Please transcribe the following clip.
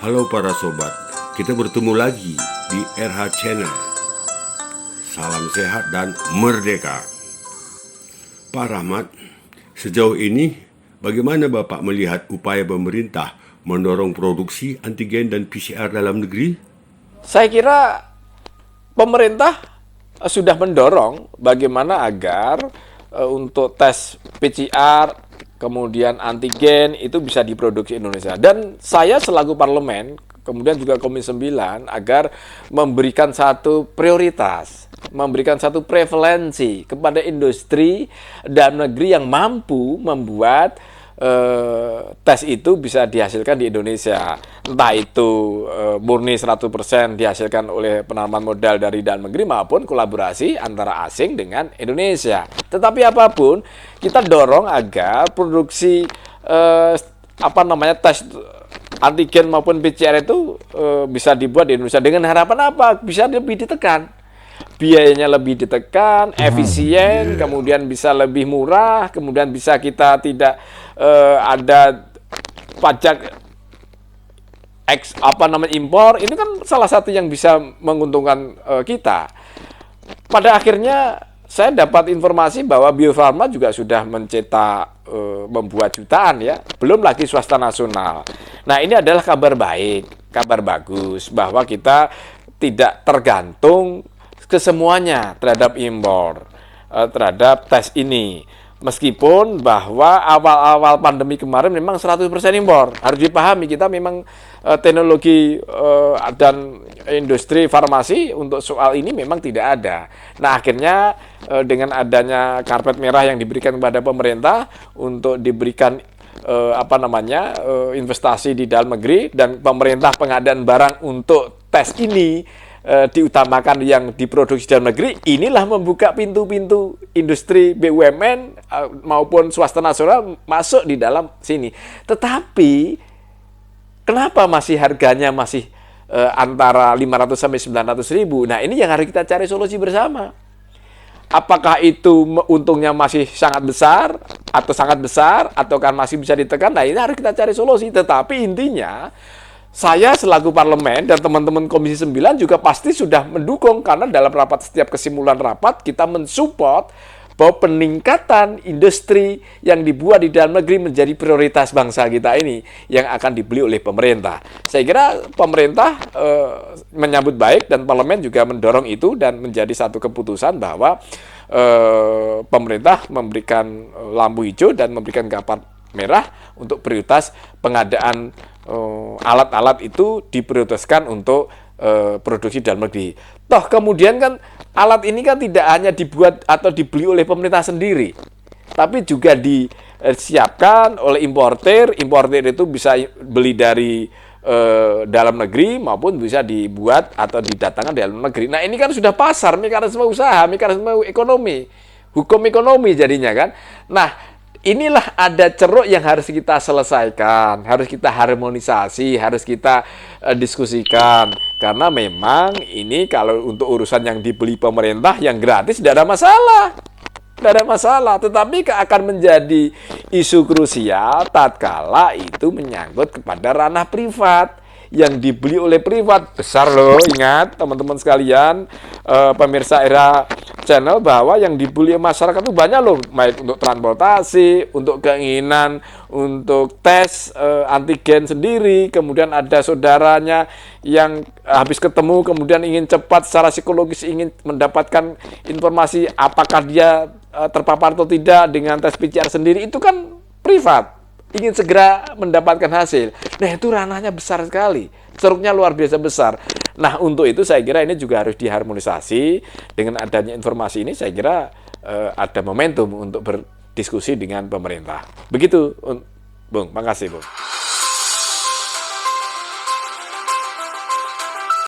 Halo para sobat, kita bertemu lagi di RH Channel. Salam sehat dan merdeka. Pak Rahmat, sejauh ini bagaimana Bapak melihat upaya pemerintah mendorong produksi antigen dan PCR dalam negeri? Saya kira pemerintah sudah mendorong bagaimana agar untuk tes PCR, kemudian antigen itu bisa diproduksi Indonesia. Dan saya selaku parlemen, kemudian juga Komisi 9, agar memberikan satu prioritas, memberikan satu prevalensi kepada industri dalam negeri yang mampu membuat tes itu bisa dihasilkan di Indonesia. Entah itu murni 100% dihasilkan oleh penanaman modal dari dalam negeri maupun kolaborasi antara asing dengan Indonesia. Tetapi apapun, kita dorong agar produksi tes antigen maupun PCR itu bisa dibuat di Indonesia dengan harapan apa? Bisa lebih ditekan. Biayanya lebih ditekan, efisien, kemudian bisa lebih murah, kemudian bisa kita tidak ada pajak impor. Ini kan salah satu yang bisa menguntungkan kita. Pada akhirnya saya dapat informasi bahwa Bio Farma juga sudah mencetak membuat jutaan ya, belum lagi swasta nasional. Nah, ini adalah kabar baik, kabar bagus bahwa kita tidak tergantung kesemuanya terhadap impor, terhadap tes ini. Meskipun bahwa awal-awal pandemi kemarin memang 100% impor. Harus dipahami, kita memang teknologi dan industri farmasi untuk soal ini memang tidak ada. Nah, akhirnya dengan adanya karpet merah yang diberikan kepada pemerintah untuk diberikan investasi di dalam negeri, dan pemerintah pengadaan barang untuk tes ini diutamakan yang diproduksi dalam negeri, inilah membuka pintu-pintu industri BUMN maupun swasta nasional masuk di dalam sini. Tetapi kenapa masih harganya masih antara 500 sampai 900 ribu? Nah, ini yang harus kita cari solusi bersama. Apakah itu untungnya masih sangat besar ataukah masih bisa ditekan? Nah, ini harus kita cari solusi. Tetapi intinya, saya selaku parlemen dan teman-teman Komisi 9 juga pasti sudah mendukung, karena dalam setiap kesimpulan rapat kita mensupport bahwa peningkatan industri yang dibuat di dalam negeri menjadi prioritas bangsa kita ini yang akan dibeli oleh pemerintah. Saya kira pemerintah menyambut baik dan parlemen juga mendorong itu, dan menjadi satu keputusan bahwa pemerintah memberikan lampu hijau dan memberikan karpet merah untuk prioritas pengadaan alat-alat itu diprioritaskan untuk produksi dalam negeri. Toh kemudian kan alat ini kan tidak hanya dibuat atau dibeli oleh pemerintah sendiri, tapi juga disiapkan oleh importer. Importer itu bisa beli dari dalam negeri maupun bisa dibuat atau didatangkan dari dalam negeri. Nah, ini kan sudah pasar, mekanisme usaha, mekanisme ekonomi, hukum ekonomi jadinya kan. Nah, inilah ada ceruk yang harus kita selesaikan, harus kita harmonisasi, harus kita diskusikan. Karena memang ini kalau untuk urusan yang dibeli pemerintah, yang gratis tidak ada masalah. Tidak ada masalah, tetapi akan menjadi isu krusial tatkala itu menyangkut kepada ranah privat. Yang dibeli oleh privat besar loh. Ingat teman-teman sekalian, pemirsa Era Channel, bahwa yang dibeli masyarakat itu banyak loh, baik untuk transportasi, untuk keinginan untuk tes antigen sendiri, kemudian ada saudaranya yang habis ketemu kemudian ingin cepat secara psikologis, ingin mendapatkan informasi apakah dia terpapar atau tidak dengan tes PCR sendiri, itu kan privat, ingin segera mendapatkan hasil. Nah, itu ranahnya besar sekali, ceruknya luar biasa besar. Nah, untuk itu saya kira ini juga harus diharmonisasi. Dengan adanya informasi ini, saya kira ada momentum untuk berdiskusi dengan pemerintah. Begitu, Bung. Makasih, Bung.